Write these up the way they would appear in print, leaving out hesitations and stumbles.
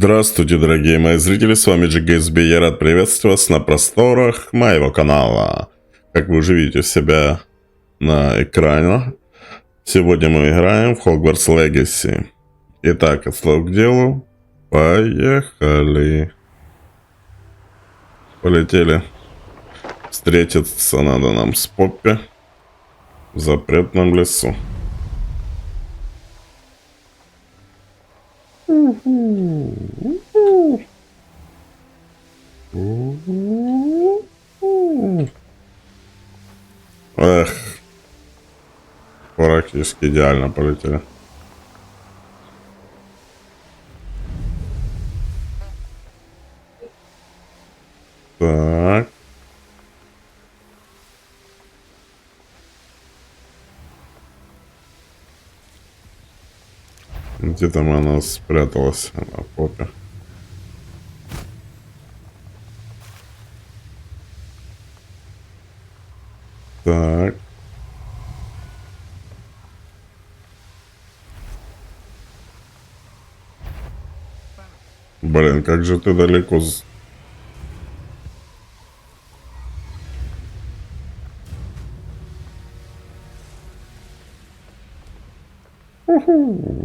Здравствуйте, дорогие мои зрители, с вами ЖГСБ, я рад приветствовать вас на просторах моего канала. Как вы уже видите себя на экране, сегодня мы играем в Hogwarts Legacy. Итак, от слов к делу, поехали. Полетели. Встретиться надо нам с Поппи в запретном лесу. Эх, практически идеально полетели. Так. Где там она спряталась на попе? Так. Блин, как же ты далеко.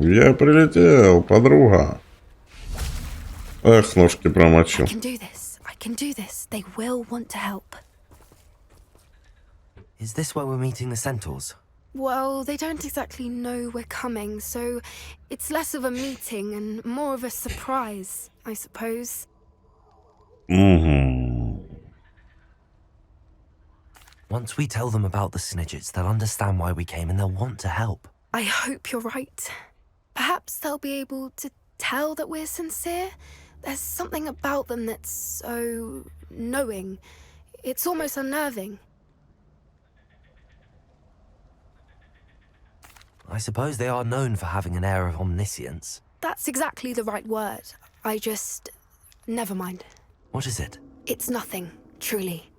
Я прилетел, подруга. Эх, ножки промочил. They will want to help. Is this where we're meeting the centaurs? Well, they don't exactly know we're coming, so it's less of a meeting and more of a surprise, I suppose. Once we tell them about the Snidgets, they'll understand why we came and they'll want to help. I hope you're right. Perhaps they'll be able to tell that we're sincere. There's something about them that's so knowing. It's almost unnerving. I suppose they are known for having an air of omniscience. That's exactly the right word. Never mind. What is it? It's nothing, truly.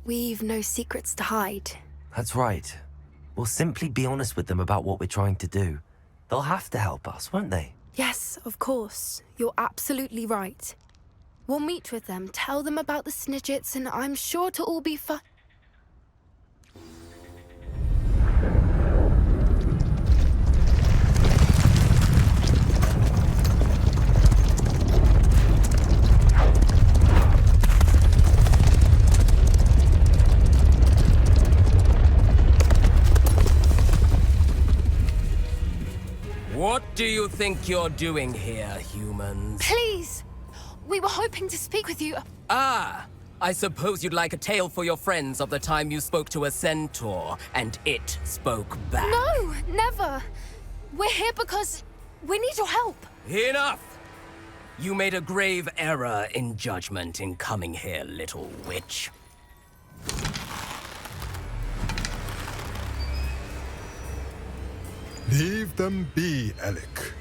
We've no secrets to hide. That's right. We'll simply be honest with them about what we're trying to do. They'll have to help us, won't they? Yes, of course. You're absolutely right. We'll meet with them, tell them about the Snidgets, and I'm sure to all be fun. What do you think you're doing here, humans? Please! We were hoping to speak with you. Ah! I suppose you'd like a tale for your friends of the time you spoke to a centaur, and it spoke back. No, never. We're here because we need your help. Enough! You made a grave error in judgment in coming here, little witch. Leave them be, Alec.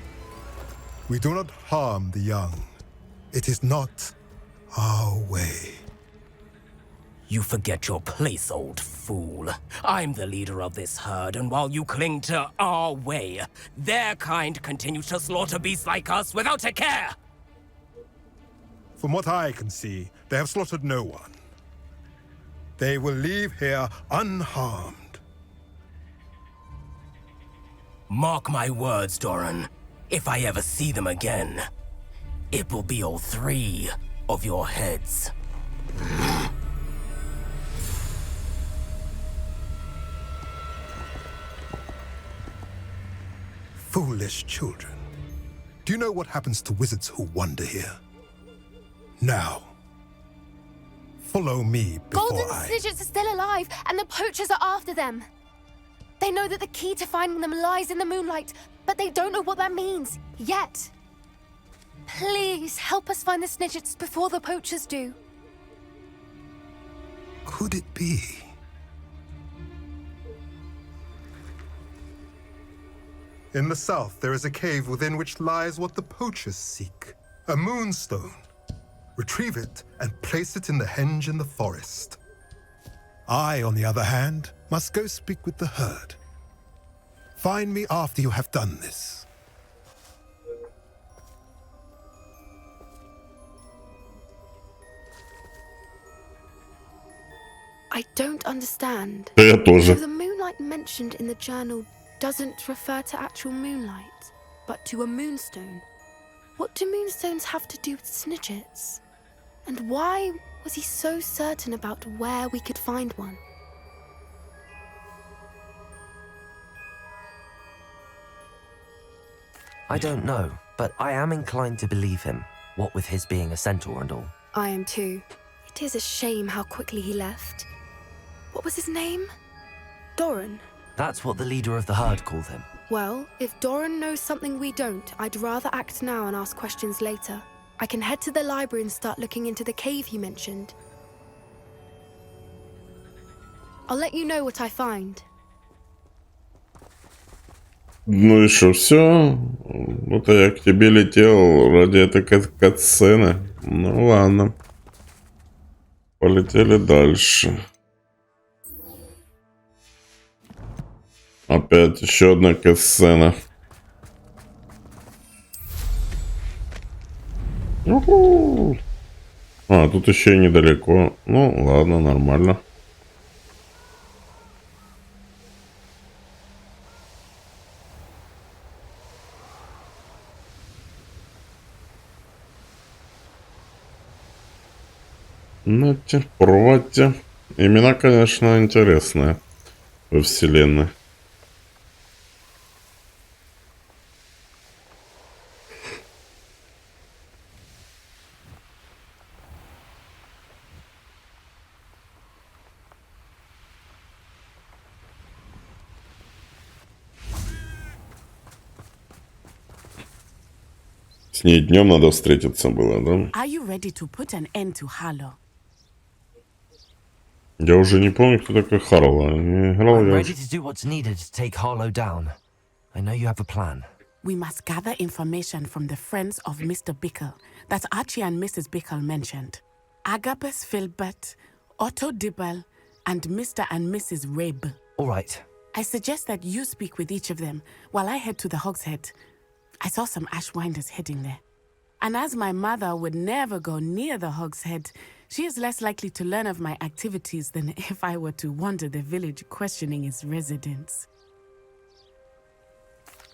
We do not harm the young. It is not our way. You forget your place, old fool. I'm the leader of this herd, and while you cling to our way, their kind continue to slaughter beasts like us without a care! From what I can see, they have slaughtered no one. They will leave here unharmed. Mark my words, Doran. If I ever see them again, it will be all three of your heads. Foolish children. Do you know what happens to wizards who wander here? Now, follow me before Golden Snidgets are still alive, and the poachers are after them. They know that the key to finding them lies in the moonlight, but they don't know what that means, yet. Please, help us find the Snidgets before the poachers do. Could it be? In the south, there is a cave within which lies what the poachers seek. A moonstone. Retrieve it and place it in the henge in the forest. I, on the other hand, must go speak with the herd. Find me after you have done this. I don't understand. Да я So тоже. the moonlight mentioned in the journal doesn't refer to actual moonlight, but to a moonstone. What do moonstones have to do with snitchets? And why was he so certain about where we could find one? I don't know, but I am inclined to believe him, what with his being a centaur and all. I am too. It is a shame how quickly he left. What was his name? Doran. That's what the leader of the herd called him. Well, if Doran knows something we don't, I'd rather act now and ask questions later. I can head to the library and start looking into the cave he mentioned. I'll let you know what I find. Ну и что, все? Вот я к тебе летел ради этой катсцены. Ну ладно. Полетели дальше. Опять еще одна катсцена. Уху. А, тут еще и недалеко. Ну ладно, нормально. Нате, проводьте. Имена, конечно, интересные во вселенной. С ней днем надо встретиться было, да? Are you ready to put an end to Harlow? Я уже не помню, кто такой Харла. Не играл I'm я ready уже. to do what's needed to take Harlow down. I know you have a plan. We must gather information from the friends of Mr. Bickle that Archie and Mrs. Bickle mentioned. Agabus Filbert, Otto Dibble, and Mr. and Mrs. Rabe. All right. I suggest that you speak with each of them while I head to the Hogshead. I saw some Ashwinders heading there. And as my mother would never go near the Hogshead, she is less likely to learn of my activities than if I were to wander the village questioning its residents.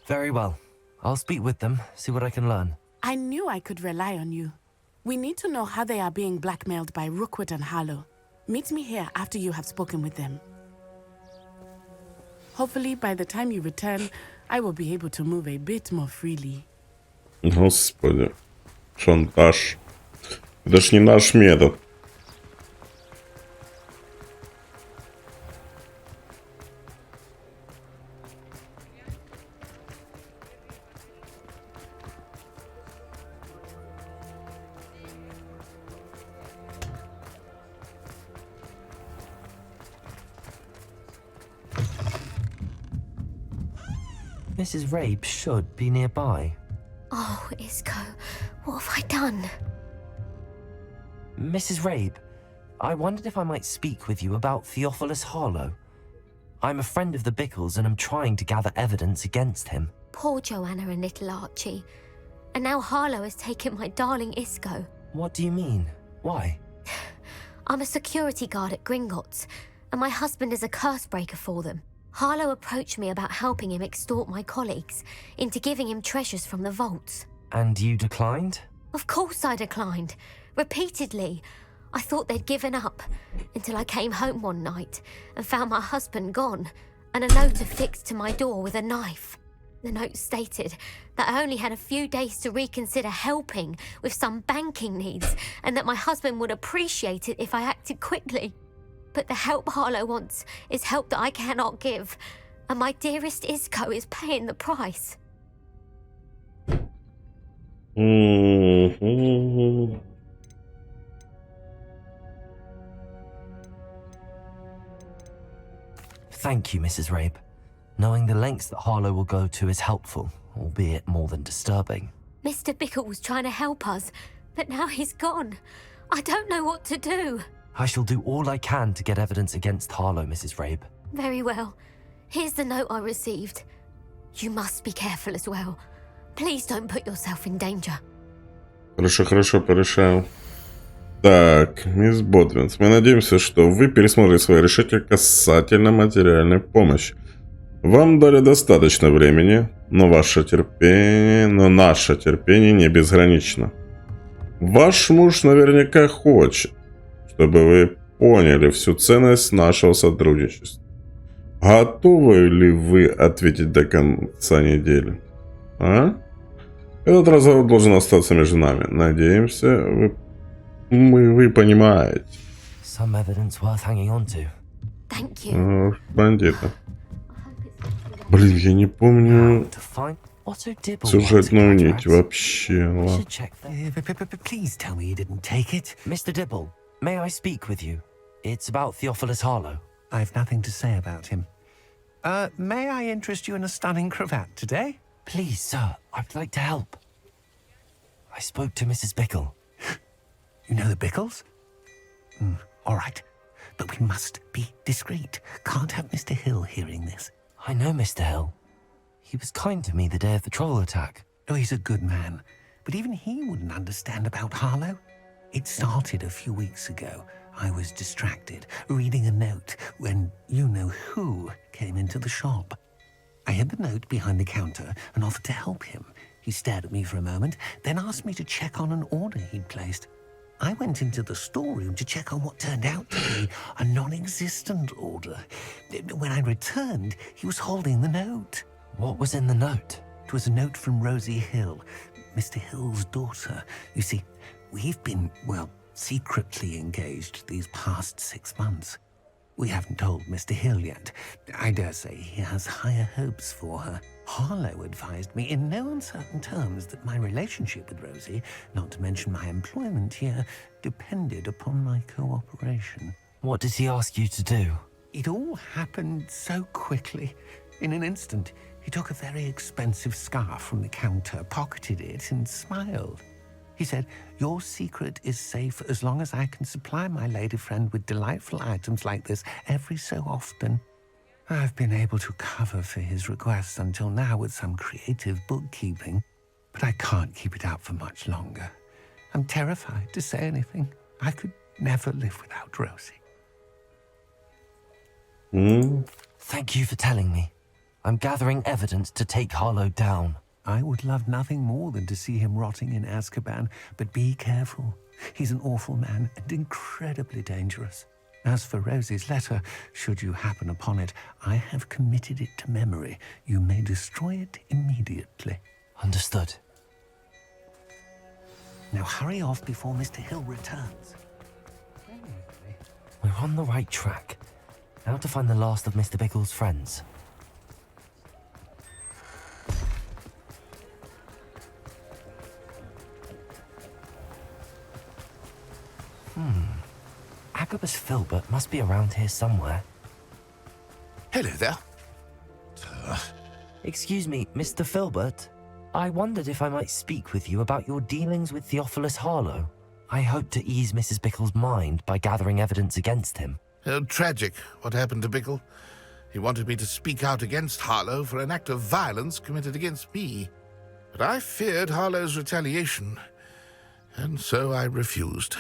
Very well. I'll speak with them, see what I can learn. I knew I could rely on you. We need to know how they are being blackmailed by Rookwood and Harlow. Meet me here after you have spoken with them. Hopefully, by the time you return, I will be able to move a bit more freely. Господи. Шантаж. Это ж не наш метод. Mrs. Rabe should be nearby. Oh, Isco, what have I done? Mrs. Rabe, I wondered if I might speak with you about Theophilus Harlow. I'm a friend of the Bickles and I'm trying to gather evidence against him. Poor Joanna and little Archie. And now Harlow has taken my darling Isco. What do you mean? Why? I'm a security guard at Gringotts, and my husband is a curse breaker for them. Harlow approached me about helping him extort my colleagues into giving him treasures from the vaults. And you declined? Of course I declined. Repeatedly. I thought they'd given up, until I came home one night and found my husband gone, and a note affixed to my door with a knife. The note stated that I only had a few days to reconsider helping with some banking needs, and that my husband would appreciate it if I acted quickly. But the help Harlow wants is help that I cannot give, and my dearest Isco is paying the price. Thank you, Mrs. Rabe. Knowing the lengths that Harlow will go to is helpful, albeit more than disturbing. Mr. Bickle was trying to help us, but now he's gone. I don't know what to do. I shall do all I can to get evidence against Harlow, Mrs. Rabe. Very well. Here's the note I received. You must be careful as well. Please don't put yourself in danger. Хорошо, хорошо, порешаем. Так, мисс Бодвинс, мы надеемся, что вы пересмотрели свои решения касательно материальной помощи. Вам дали достаточно времени, но наше терпение не безгранично. Ваш муж наверняка хочет, чтобы вы поняли всю ценность нашего сотрудничества. Готовы ли вы ответить до конца недели? А? Этот разговор должен остаться между нами. Надеемся, вы понимаете. Some evidence worth hanging on to. Thank you. Бандиты. Блин, я не помню To find Otto Dibble сюжетную wants a нить contract. вообще. I Ладно. should check that. Please tell me you didn't take it. Mr. Dibble, may I speak with you? It's about Theophilus Harlow. I've nothing to say about him. May I interest you in a stunning cravat today? Please, sir, I'd like to help. I spoke to Mrs. Bickle. You know the Bickles? All right. But we must be discreet. Can't have Mr. Hill hearing this. I know Mr. Hill. He was kind to me the day of the troll attack. Oh, he's a good man. But even he wouldn't understand about Harlow. It started a few weeks ago. I was distracted, reading a note, when you-know-who came into the shop. I hid the note behind the counter and offered to help him. He stared at me for a moment, then asked me to check on an order he'd placed. I went into the storeroom to check on what turned out to be a non-existent order. When I returned, he was holding the note. What was in the note? It was a note from Rosie Hill, Mr. Hill's daughter. You see, we've been, secretly engaged these past 6 months. We haven't told Mr. Hill yet. I dare say he has higher hopes for her. Harlow advised me in no uncertain terms that my relationship with Rosie, not to mention my employment here, depended upon my cooperation. What did he ask you to do? It all happened so quickly. In an instant, he took a very expensive scarf from the counter, pocketed it, and smiled. He said, "Your secret is safe as long as I can supply my lady friend with delightful items like this every so often." I've been able to cover for his requests until now with some creative bookkeeping, but I can't keep it up for much longer. I'm terrified to say anything. I could never live without Rosie. Thank you for telling me. I'm gathering evidence to take Harlow down. I would love nothing more than to see him rotting in Azkaban, but be careful. He's an awful man and incredibly dangerous. As for Rosie's letter, should you happen upon it, I have committed it to memory. You may destroy it immediately. Understood. Now hurry off before Mr. Hill returns. We're on the right track. Now to find the last of Mr. Bickle's friends. Agabus Filbert must be around here somewhere. Hello there. Excuse me, Mr. Filbert. I wondered if I might speak with you about your dealings with Theophilus Harlow. I hope to ease Mrs. Bickle's mind by gathering evidence against him. Tragic what happened to Bickle. He wanted me to speak out against Harlow for an act of violence committed against me. But I feared Harlow's retaliation, and so I refused.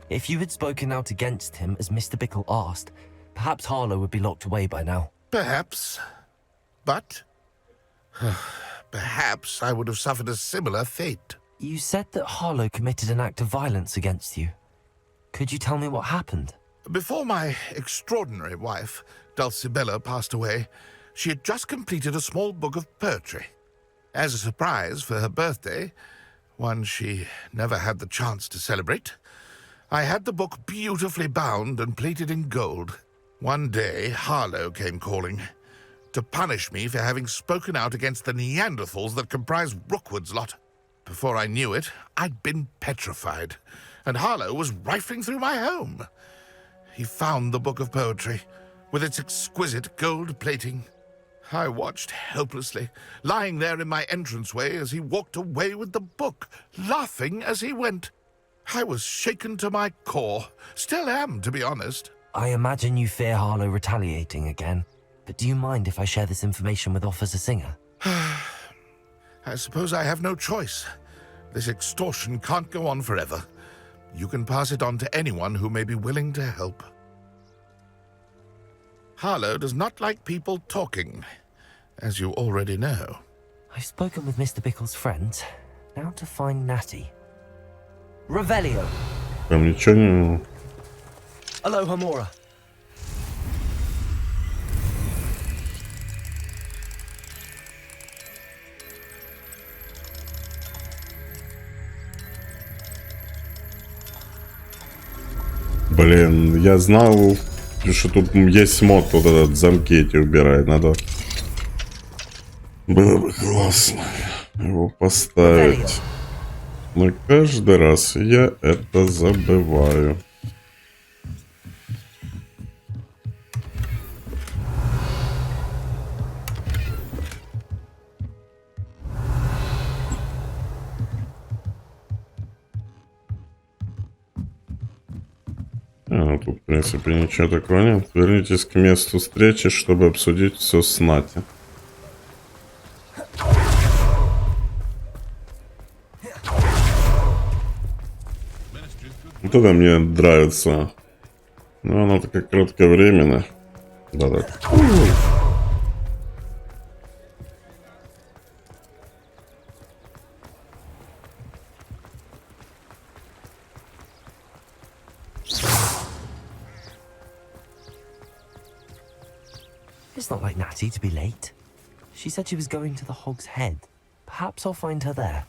If you had spoken out against him as Mr. Bickle asked, perhaps Harlow would be locked away by now. Perhaps. But perhaps I would have suffered a similar fate. You said that Harlow committed an act of violence against you. Could you tell me what happened? Before my extraordinary wife, Dulcibella, passed away, she had just completed a small book of poetry. As a surprise for her birthday, one she never had the chance to celebrate, I had the book beautifully bound and plated in gold. One day, Harlow came calling to punish me for having spoken out against the Neanderthals that comprise Rookwood's lot. Before I knew it, I'd been petrified, and Harlow was rifling through my home. He found the book of poetry, with its exquisite gold plating. I watched helplessly, lying there in my entranceway as he walked away with the book, laughing as he went. I was shaken to my core. Still am, to be honest. I imagine you fear Harlow retaliating again, but do you mind if I share this information with Officer Singer? I suppose I have no choice. This extortion can't go on forever. You can pass it on to anyone who may be willing to help. Harlow does not like people talking, as you already know. I've spoken with Mr. Bickle's friend. Now to find Natty. Revelio. Там ничего не... Aloha Mora. Блин, я знал, что тут есть мод, вот этот замки эти убирает. Надо... Было бы классно его поставить. Но каждый раз я это забываю. Тут, в принципе, ничего такого нет. Вернитесь к месту встречи, чтобы обсудить все с Нати. Вот это мне нравится. Но оно такое кратковременно. Да-да. It's not like Natty to be late. She said she was going to the Hog's Head. Perhaps I'll find her there.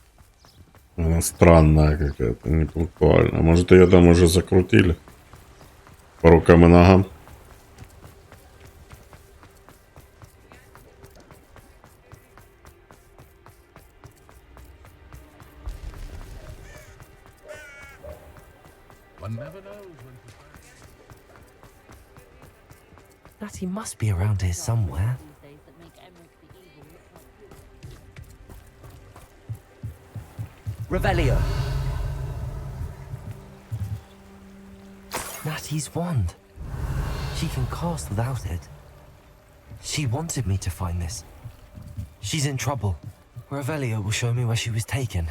Она странная какая-то, не пунктуальная. Может, ее там уже закрутили? По рукам и ногам. Natty must be around here somewhere. Revelio. Natty's wand. She can cast without it. She wanted me to find this. She's in trouble. Revelio will show me where she was taken.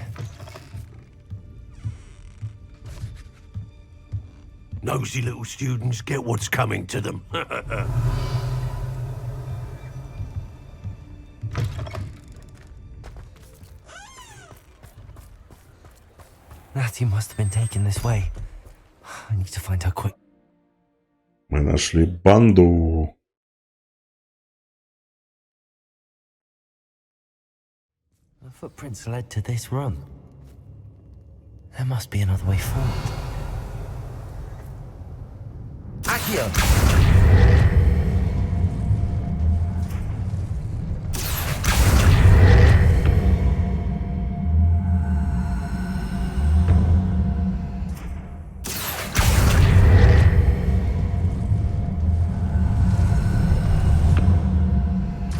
Nosy little students get what's coming to them. Natty must have been taken this way. I need to find her quick. Мы нашли банду. The footprints led to this room. There must be another way forward. Accio!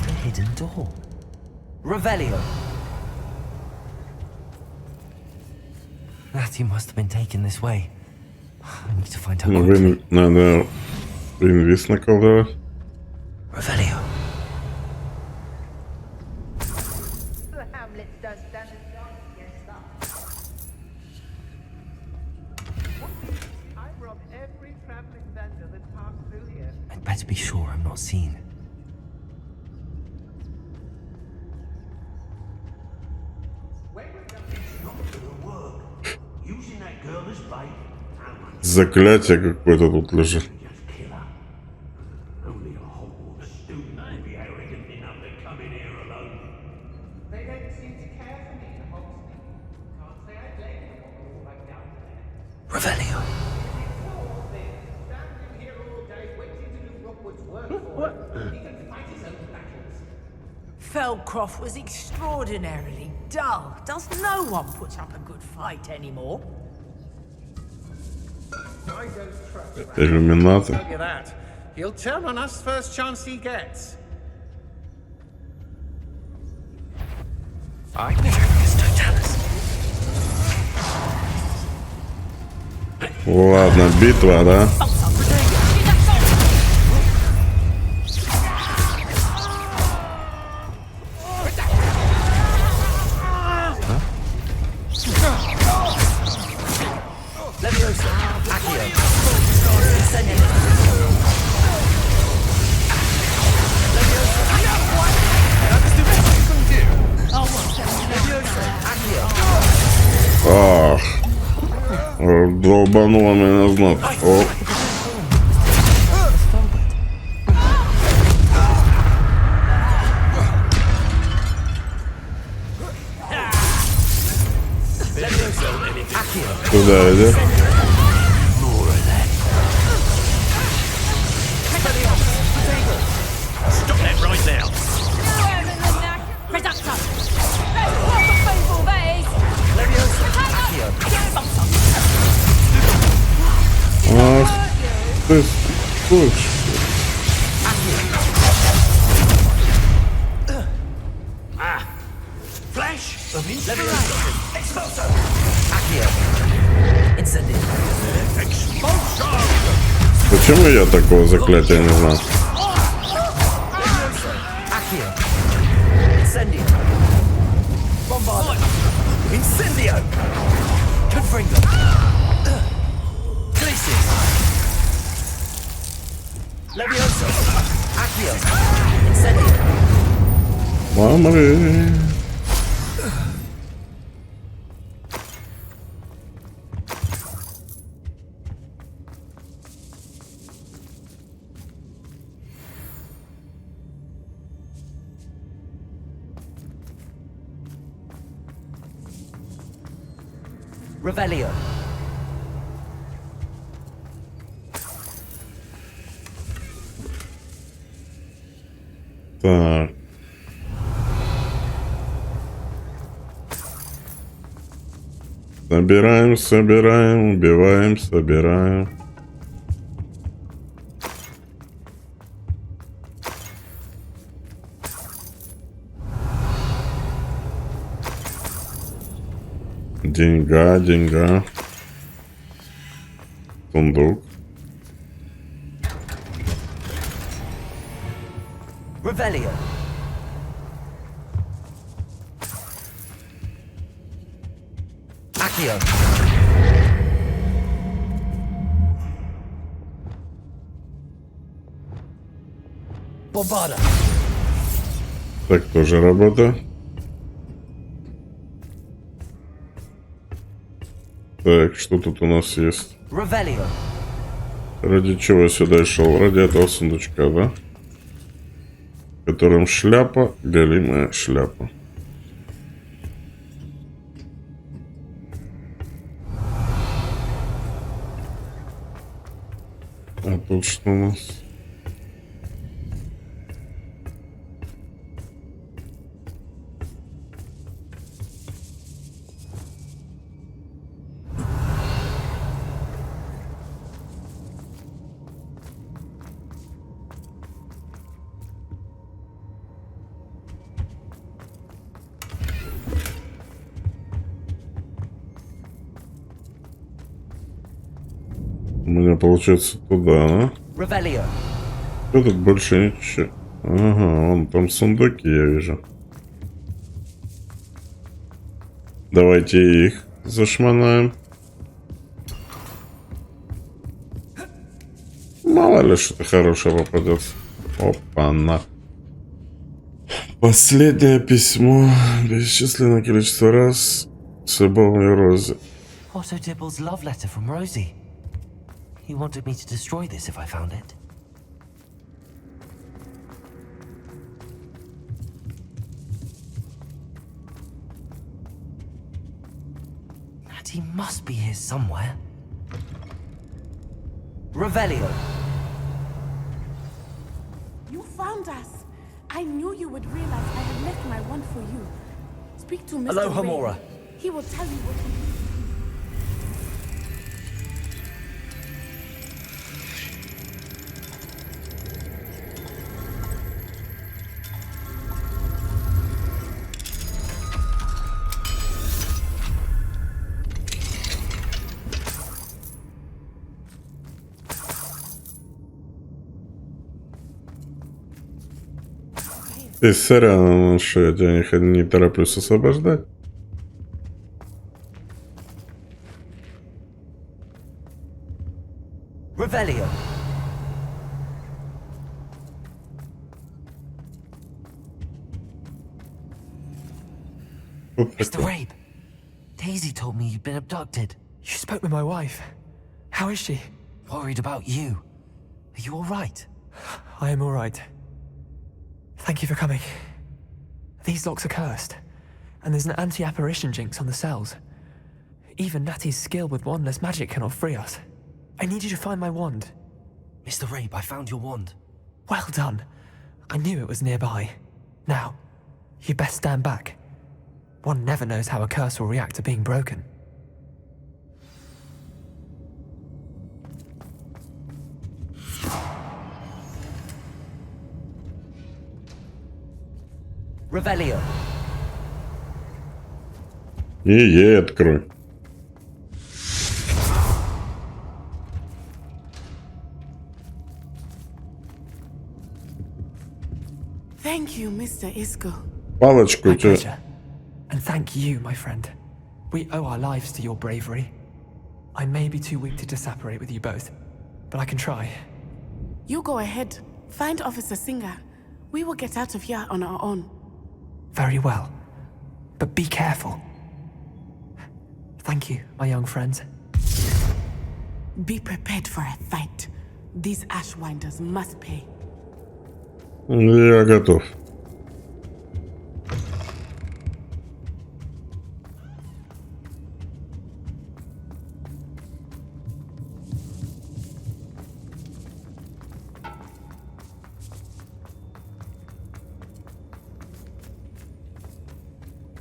A hidden door. Revelio. Natty must have been taken this way. I need to find her Ну, quickly. надо инвиз наколдовать. Revelio. I'd better be sure I'm not seen. Заклятие какое-то тут лежит. Revelio. Feldcroft was extraordinarily dull. Does no one put up a good fight anymore? Иллюминаты. Tell you that. He'll turn on us first chance he gets. I never understood Dallas. Ладно, битва, да? Долбанула меня знать. О. Куда иди? Ах ты сучка. Почему я такого заклятия не знаю? Мамы. Revelio. Так. Собираем, собираем, убиваем, собираем. Деньга, деньга. Сундук. Revelio. Accio. Bombarda. Так тоже работа. Так, что тут у нас есть? Revelio. Ради чего я сюда шел? Ради этого сундучка, да? В котором шляпа, голимая шляпа. А тут что у нас? У меня получается туда, да? Revelio. Что тут больше ничего? Ага, вон там сундуки я вижу. Давайте их зашмонаем. Мало ли что-то хорошее попадется. Опа-на. Последнее письмо. Бесчисленное количество раз с любовью Рози. Otto Dibble's love letter from Rosie. He wanted me to destroy this if I found it. And he must be here somewhere. Revelio. You found us. I knew you would realize I had left my wand for you. Speak to Mr. Hello, Ray. Hamora. He will tell you what he Ты сорян, что я тебя не тороплюсь освобождать. Revelio. Mr. Rabe, Daisy told me you'd been abducted. You spoke with my wife. How is she? Worried about you. Are you alright? I am alright. Thank you for coming. These locks are cursed, and there's an anti-apparition jinx on the cells. Even Natty's skill with wandless magic cannot free us. I need you to find my wand. Mr. Rabe, I found your wand. Well done. I knew it was nearby. Now, you best stand back. One never knows how a curse will react to being broken. Revelio. И ей открой. Thank you, Mr. Isco. Палочку My у тебя. pleasure. And thank you, my friend. We owe our lives to your bravery. I may be too weak to disapparate with you both, but I can try. You go ahead. Find Officer Singer. We will get out of here on our own. Very well. But be careful. Thank you, my young friends. Be prepared for a fight. These Ashwinders must pay. Я готов.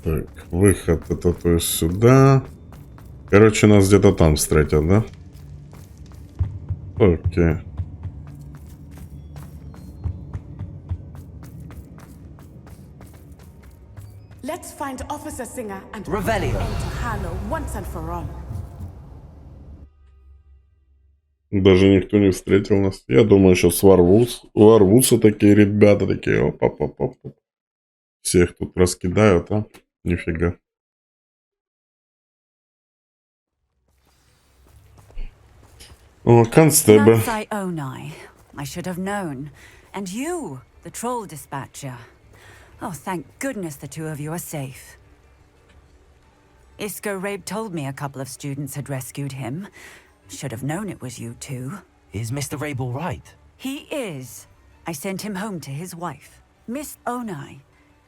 Так, выход это то есть сюда. Короче, нас где-то там встретят, да? Окей. Let's find Officer Singer and Revelio. put an end to Harlow once and for all. Даже никто не встретил нас. Я думаю, сейчас ворвутся такие ребята, такие оп. Всех тут раскидают, а? Нифига. О, констебль. Natsai Onai. I should have known. And you, the troll dispatcher. Oh, thank goodness the two of you are safe. Isco Rabe told me a couple of students had rescued him. Should have known it was you two. Is Mr. Rabe alright? He is. I sent him home to his wife. Miss Onai,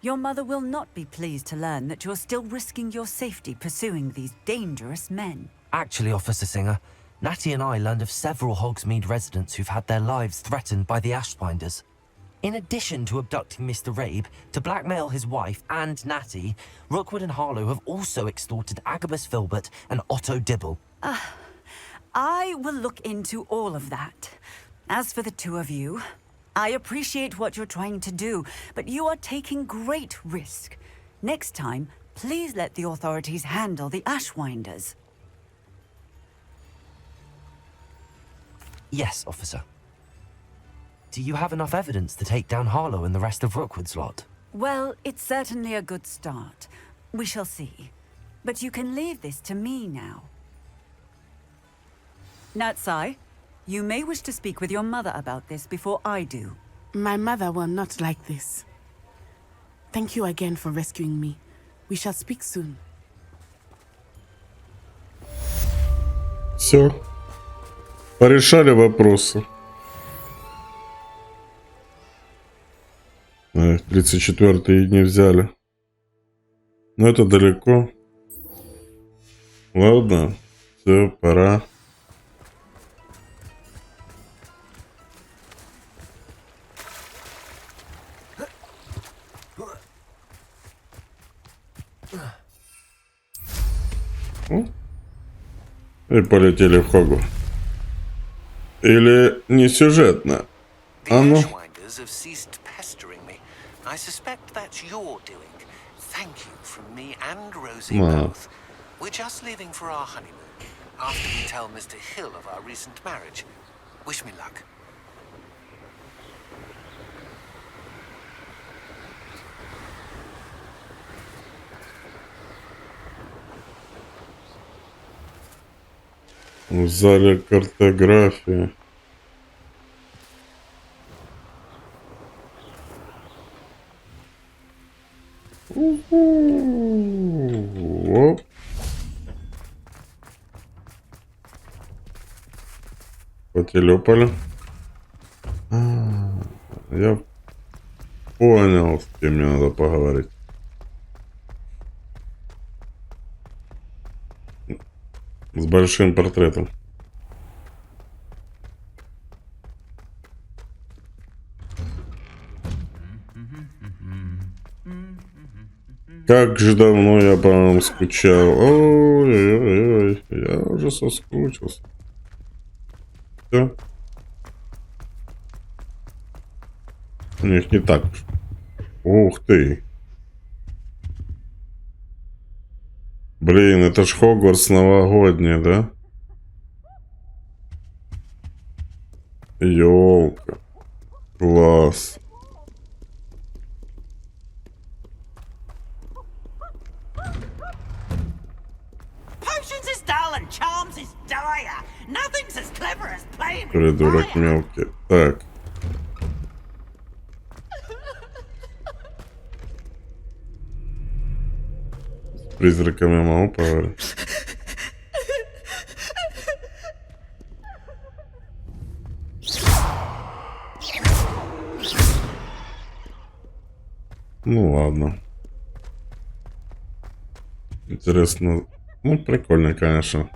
your mother will not be pleased to learn that you're still risking your safety pursuing these dangerous men. Actually, Officer Singer, Natty and I learned of several Hogsmeade residents who've had their lives threatened by the Ashwinders. In addition to abducting Mr. Rabe to blackmail his wife and Natty, Rookwood and Harlow have also extorted Agabus Filbert and Otto Dibble. I will look into all of that. As for the two of you, I appreciate what you're trying to do, but you are taking great risk. Next time, please let the authorities handle the Ashwinders. Yes, officer. Do you have enough evidence to take down Harlow and the rest of Rookwood's lot? Well, it's certainly a good start. We shall see. But you can leave this to me now. Natsai, you may wish to speak with your mother about this before I do. My mother will not like this. Thank you again for rescuing me. We shall speak soon. Все. Порешали вопросы. 34-й не взяли. Но это далеко. Ладно. Все, пора. И полетели в Хогвартс. Или не сюжетно. А ну. I suspect that's your doing. Thank you from me and Rosie both. We're just leaving for our honeymoon. After we tell Mr. Hill of our recent marriage. Wish me luck. В зале картографии. Оп. потелепали. Я понял, с кем мне надо поговорить. С большим портретом. Как же давно я по вам скучал. Ой-ой-ой, я уже соскучился. Все. У них не так. Ух ты. Блин, это ж Хогвартс новогодний, да? Ёлка. Класс. Придурок мелкий. Так. С призраками я могу поговорить? Ну ладно. Интересно. Ну, прикольно, конечно.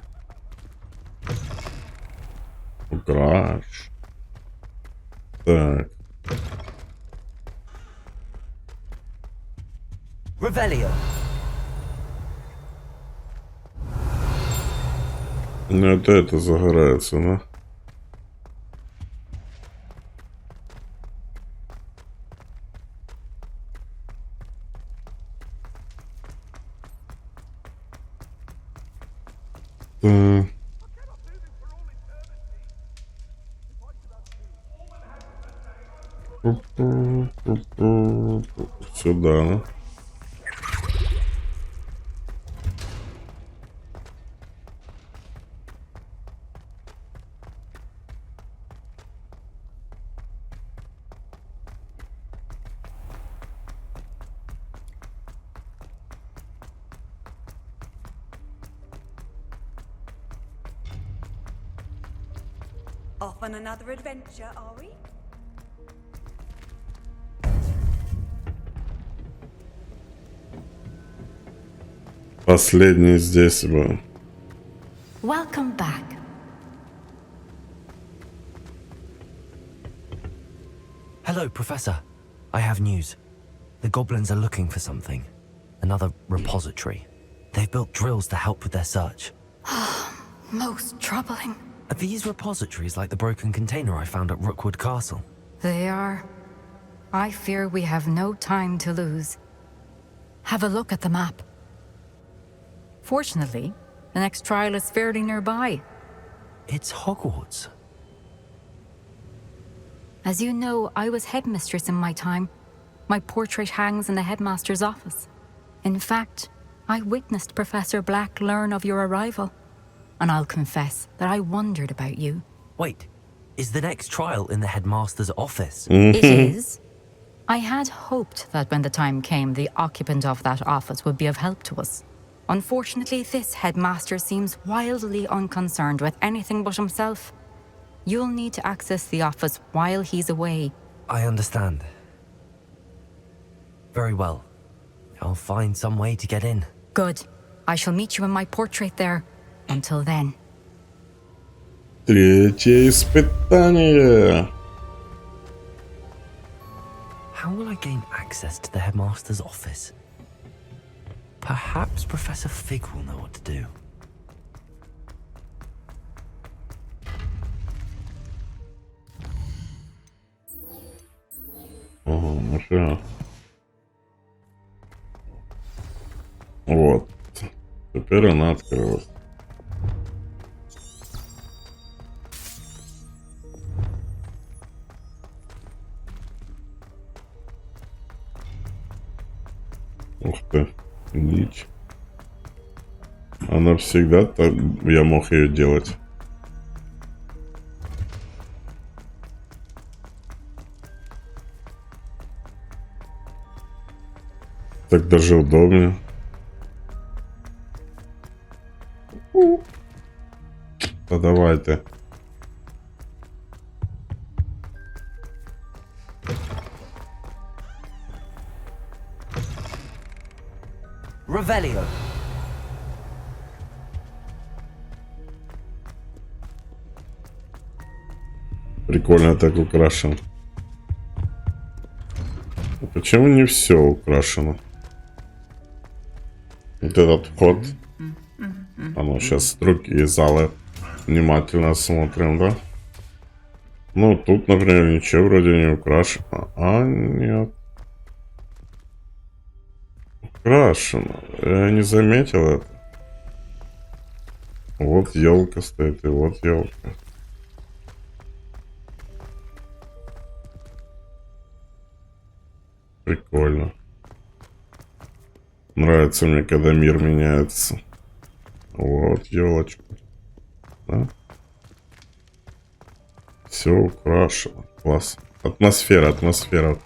Украш. Так. Revelio. Ну, это загорается, да? Так. Сюда, да? Off on another adventure, are we? Последний здесь был. Welcome back. Hello, Professor. I have news. The goblins are looking for something. Another repository. They've built drills to help with their search. Most troubling. Are these repositories like the broken container I found at Rookwood Castle? They are. I fear we have no time to lose. Have a look at the map. Fortunately, the next trial is fairly nearby. It's Hogwarts. As you know, I was headmistress in my time. My portrait hangs in the headmaster's office. In fact, I witnessed Professor Black learn of your arrival. And I'll confess that I wondered about you. Wait, is the next trial in the headmaster's office? It is. I had hoped that when the time came, the occupant of that office would be of help to us. Unfortunately, this headmaster seems wildly unconcerned with anything but himself. You'll need to access the office while he's away. I understand. Very well. I'll find some way to get in. Good. I shall meet you in my portrait there. Until then. Третье испытание. How will I gain access to the headmaster's office? Perhaps Professor Fig will know what to do. Ага, ну все. Вот. Теперь она открылась. Ух ты, дичь. Она всегда так... Я мог ее делать. Так даже удобнее. Да давай ты. Revelio. Прикольно так украшено. Почему не все украшено? Вот этот вход. А ну, сейчас другие залы внимательно смотрим, да? Ну, тут, например, ничего вроде не украшено. А, нет. Украшено. Я не заметил это. Вот елка стоит, и вот елка. Прикольно. Нравится мне, когда мир меняется. Вот елочка. Да? Все украшено. Класс. Атмосфера, атмосфера.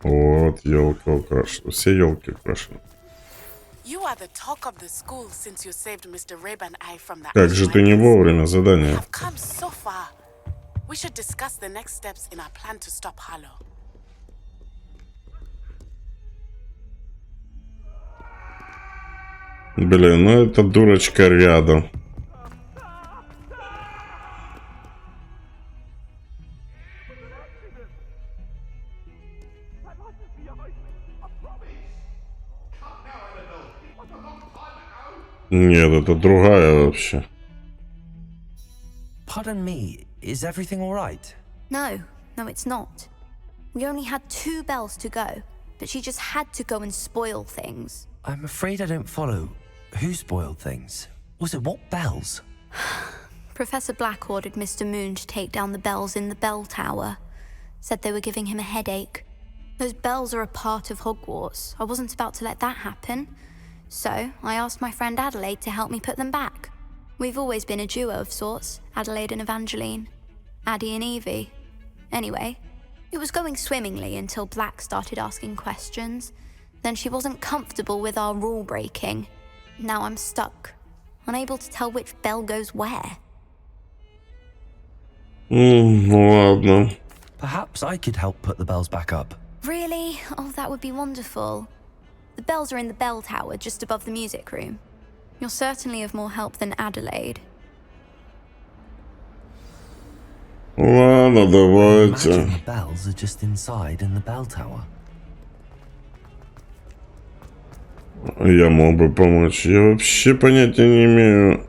Вот елка украшена. Все елки украшены. Как же ты не вовремя, задание. Блин, ну эта дурочка рядом. Нет, это другая вообще. Pardon me, is everything all right? No, it's not. We only had 2 bells to go, but she just had to go and spoil things. I'm afraid I don't follow. Who spoiled things? Was it what bells? Professor Black ordered Mr. Moon to take down the bells in the bell tower. Said they were giving him a headache. Those bells are a part of Hogwarts. I wasn't about to let that happen. So, I asked my friend Adelaide to help me put them back. We've always been a duo of sorts, Adelaide and Evangeline. Addie and Evie. Anyway, it was going swimmingly until Black started asking questions. Then she wasn't comfortable with our rule breaking. Now I'm stuck, unable to tell which bell goes where. Ладно. Perhaps I could help put the bells back up. Really? Oh, that would be wonderful. The bells are in the bell tower just above the music room. You're certainly of more help than Adelaide. Ладно, давайте. Imagine the bells are just inside in the bell tower. Я мог бы помочь. Я вообще понятия не имею.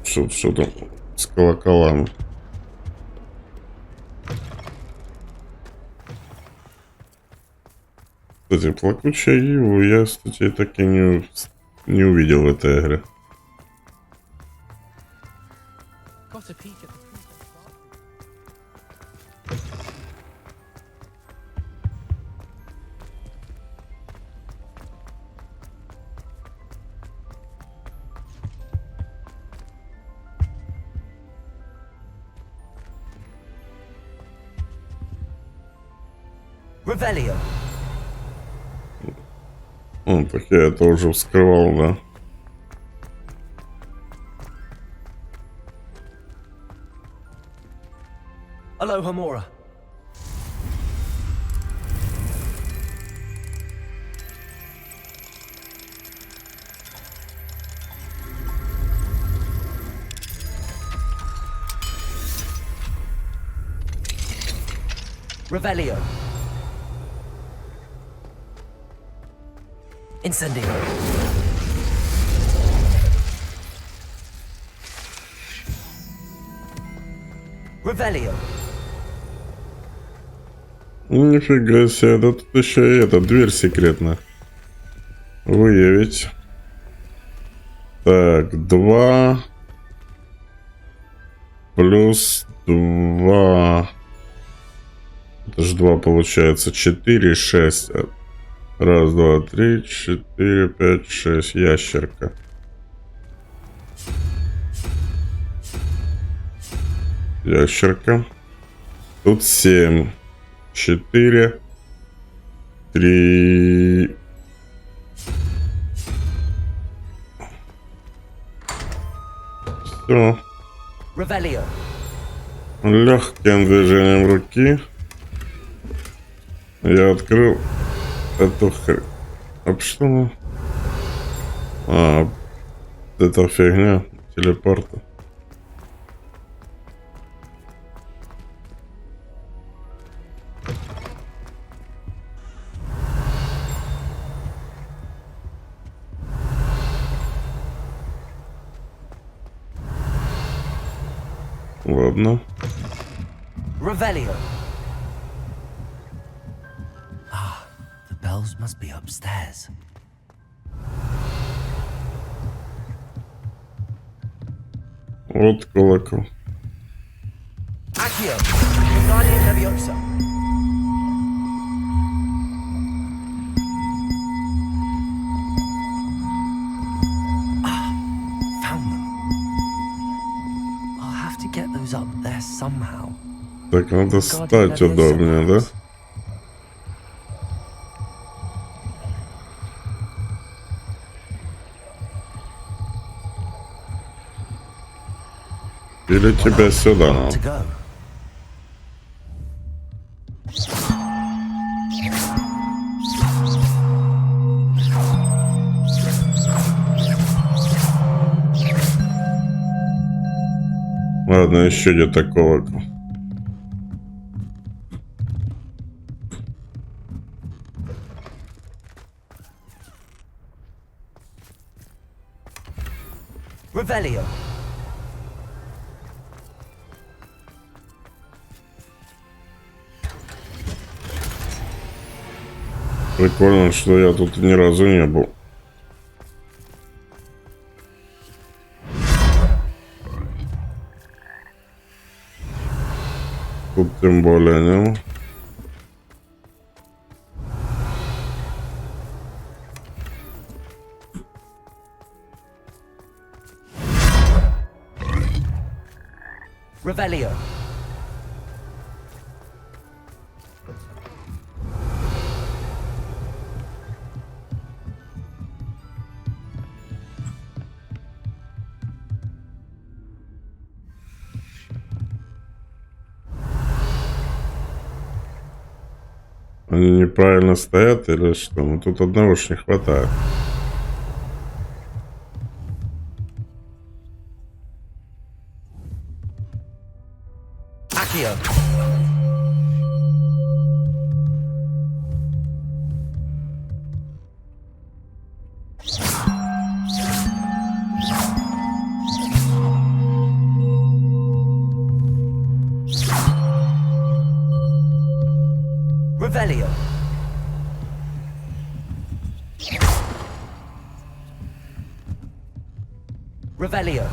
Что там с колоколами. Кстати, плакучая Иву я, кстати, так и не увидел в этой игре. Revelio. Так я это уже вскрывал, да. Aloha Mora. Revelio. Incendio. Revelio. Нифига себе, да тут еще и эта дверь секретная. Выявить. Так, 2 плюс 2. Это же 2 получается. 4, 6. Раз, два, три, 4, 5, 6. Ящерка. Ящерка. Тут 7. 4. 3. Все. Revelio. Легким движением руки я открыл эту хрень. А что? А, это фигня телепорта. Ладно. Revelio. Ah, the bells must be upstairs. Вот колокол. Accio. Guardian Leviosa. Found them. I'll have to get those up there somehow. Так, надо стать удобнее, да? Или тебя сюда надо? Ладно, еще где-то колокол. Revelio. Прикольно, что я тут ни разу не был. Тут тем более не. Revelio. Они неправильно стоят или что? Ну тут одного ж не хватает. Accio. Revelio. Revelio.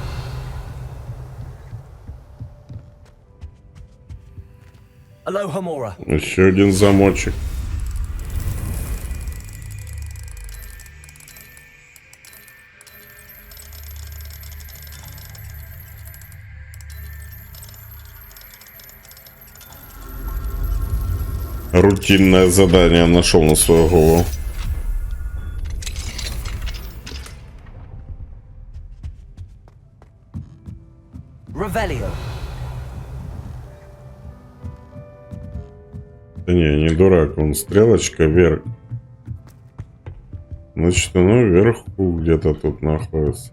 Alohomora. Еще один замочек. Рутинное задание нашел на свою голову. Revelio. Да не дурак, он стрелочка вверх. Значит, оно вверху где-то тут находится.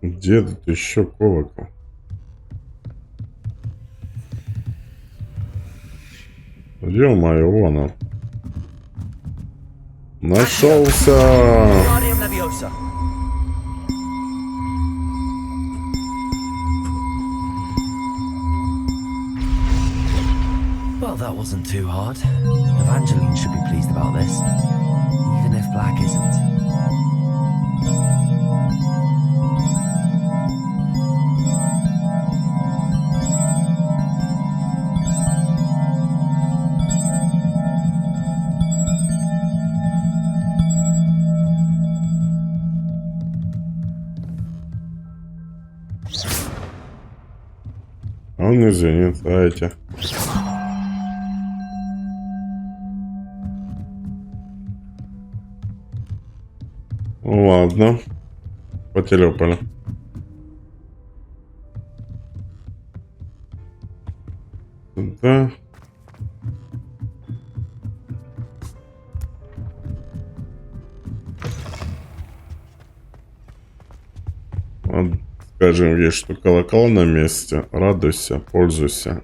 Где тут еще колокол? Ё-моё, вон он. Нашелся! Well, that wasn't too hard. Evangeline should be pleased about this, even if Black isn't. Он не звенит, дайте. Ладно. Потелепали. Да. Скажем, есть что колокол на месте. Радуйся, пользуйся.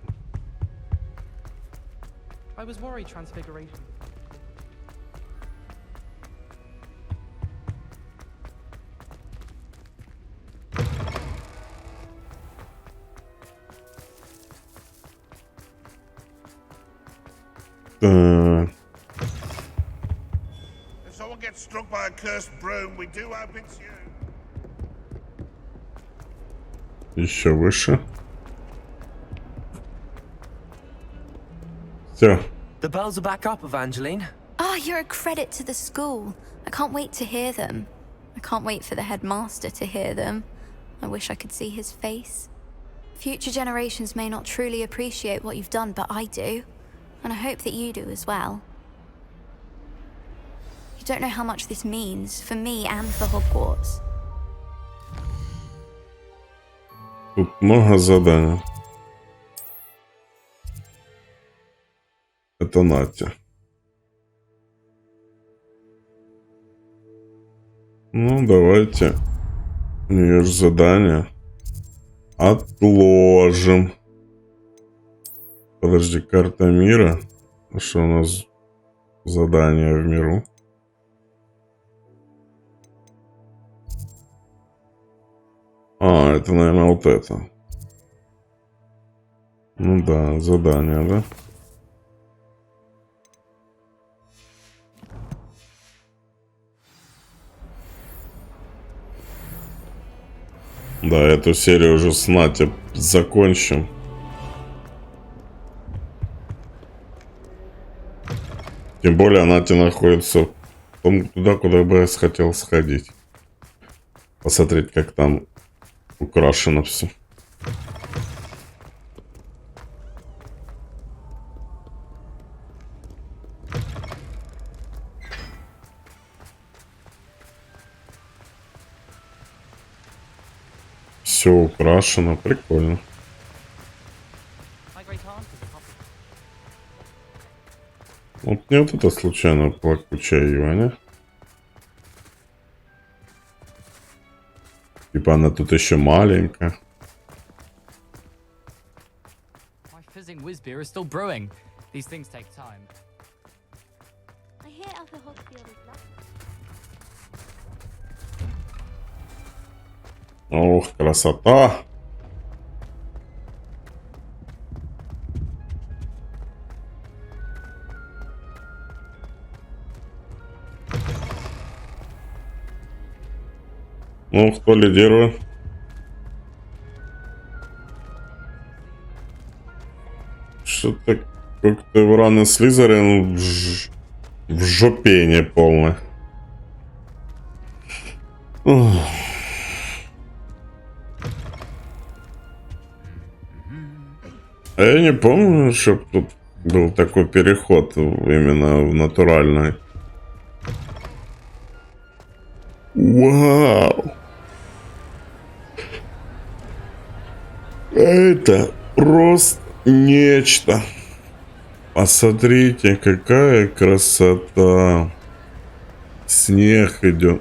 Так. If someone gets struck by a cursed broom, we do hope it's you. Еще выше. Все. The bells are back up, Evangeline. Ah, you're a credit to the school. I can't wait to hear them. I can't wait for the headmaster to hear them. I wish I could see his face. Future generations may not truly appreciate what you've done, but I do. And I hope that you do as well. You don't know how much this means for me and for Hogwarts. Тут много заданий. Это Натя. Ну, давайте. У нее же задание. Отложим. Подожди, карта мира. Что у нас задание в миру? А, это, наверное, вот это. Ну да, задание, да? Да, эту серию уже с Натей закончим. Тем более Натя находится туда, куда бы я хотел сходить. Посмотреть, как там украшено все. Все украшено, прикольно. Вот мне вот это случайно плакучая Иваня. Типа она тут еще маленькая. My fizzing whiz beer is still brewing. These things take time. I hear other Hogfield is lovely. Ох, красота! Ну, кто лидирует? Что-то как-то Вран и Слизерин в жопение полной. А я не помню, чтобы тут был такой переход именно в натуральный. Вау! Это просто нечто. Посмотрите, какая красота. Снег идет.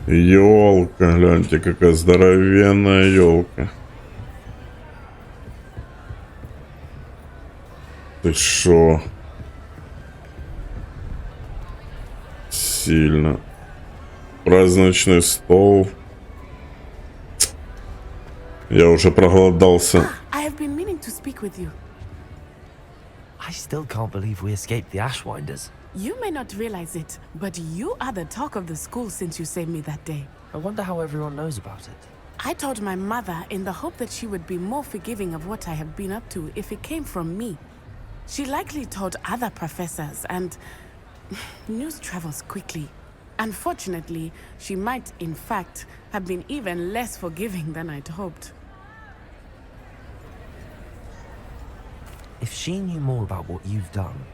Елка, гляньте, какая здоровенная елка. Ты шо? Сильно. Праздничный стол. Я уже проголодался. I have been meaning to speak with you. I still can't believe we escaped the Ashwinders. You may not realize it, but you are the talk of the school since you saved me that day. I wonder how everyone knows about it. I told my mother in the hope that she would be more forgiving of what I have been up to if it came from me. She likely told other professors, and news travels quickly. Unfortunately, she might, in fact, have been even less forgiving than I'd hoped. If she knew more about what you've done,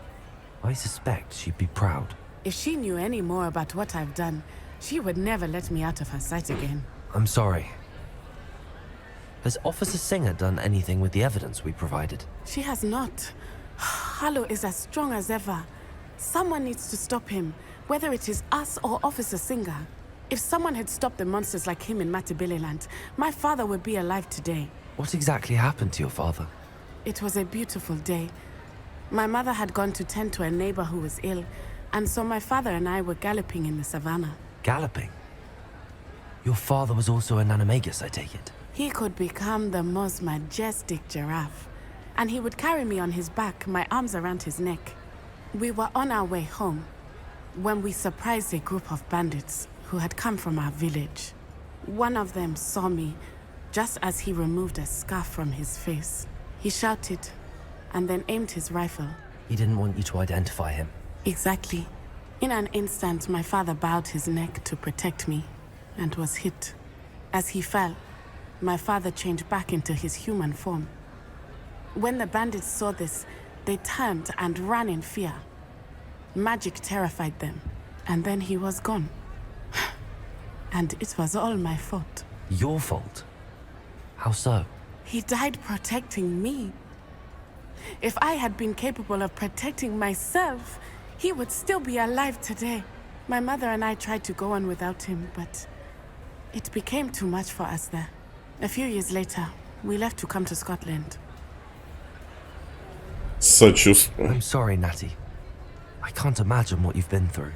I suspect she'd be proud. If she knew any more about what I've done, She would never let me out of her sight again. I'm sorry. Has Officer Singer done anything with the evidence we provided? She has not. Harlow is as strong as ever. Someone needs to stop him, whether it is us or Officer Singer. If someone had stopped the monsters like him in Matabeleland, my father would be alive today. What exactly happened to your father? It was a beautiful day. My mother had gone to tend to a neighbor who was ill, and so my father and I were galloping in the savannah. Galloping? Your father was also an animagus, I take it? He could become the most majestic giraffe, and he would carry me on his back, my arms around his neck. We were on our way home when we surprised a group of bandits who had come from our village. One of them saw me just as he removed a scarf from his face. He shouted and then aimed his rifle. He didn't want you to identify him. Exactly. In an instant, my father bowed his neck to protect me and was hit. As he fell, my father changed back into his human form. When the bandits saw this, they turned and ran in fear. Magic terrified them, and then he was gone. And it was all my fault. Your fault? How so? He died protecting me. If I had been capable of protecting myself, he would still be alive today. My mother and I tried to go on without him, but it became too much for us there. A few years later, we left to come to Scotland. Сочувствую. I'm sorry, Natty. I can't imagine what you've been through.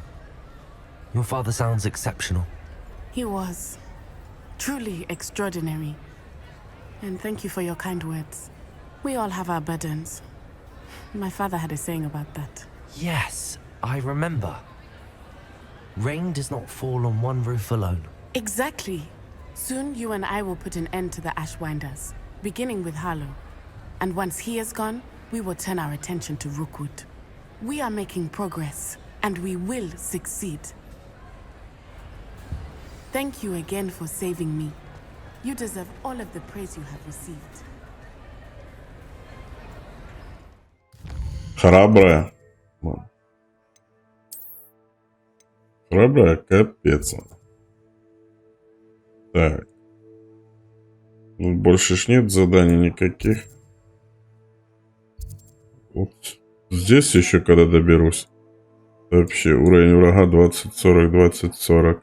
Your father sounds exceptional. He was truly extraordinary. And thank you for your kind words. We all have our burdens. My father had a saying about that. Yes, I remember. Rain does not fall on one roof alone. Exactly. Soon you and I will put an end to the Ashwinders, beginning with Harlow. And once he is gone, we will turn our attention to Rookwood. We are making progress, and we will succeed. Thank you again for saving me. You deserve all of the praise you have received. Храбрая. Храбрая, капец. Так. Ну, больше ж нет заданий никаких. Вот здесь еще когда доберусь. Вообще уровень врага 20-40, 20-40.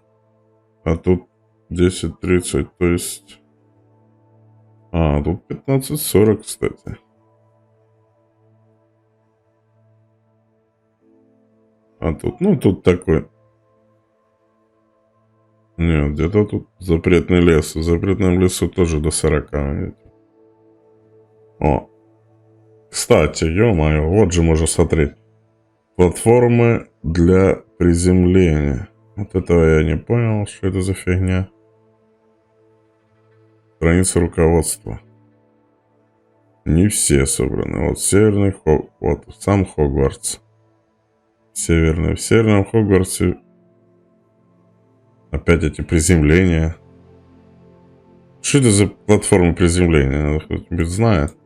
А тут 10-30, то есть... А, тут 15-40, кстати. А тут, ну, тут такой... Нет, где-то тут запретный лес. В запретном лесу тоже до 40, видите? О. Кстати, ё-моё, вот же можно смотреть. Платформы для приземления. Вот этого я не понял, что это за фигня. Страница руководства. Не все собраны. Вот северный вот сам Хогвартс. Северный. В северном Хогвартсе опять эти приземления. Что это за платформа приземления? Надо кто-нибудь знает.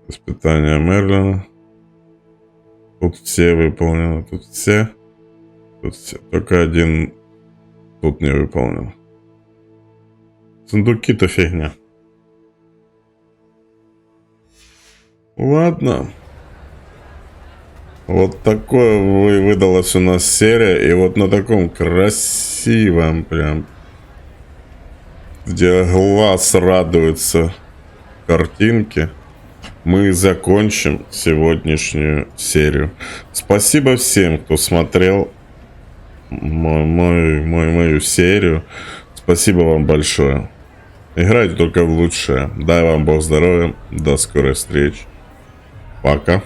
Испытания Мерлина. Тут все выполнены. Тут все. Тут все. Только один тут не выполнен. Сундуки-то фигня. Ладно. Вот такое выдалась у нас серия. И вот на таком красивом прям, где глаз радуется картинке, мы закончим сегодняшнюю серию. Спасибо всем, кто смотрел мою серию. Спасибо вам большое. Играйте только в лучшее. Дай вам Бог здоровья. До скорой встречи. Пока.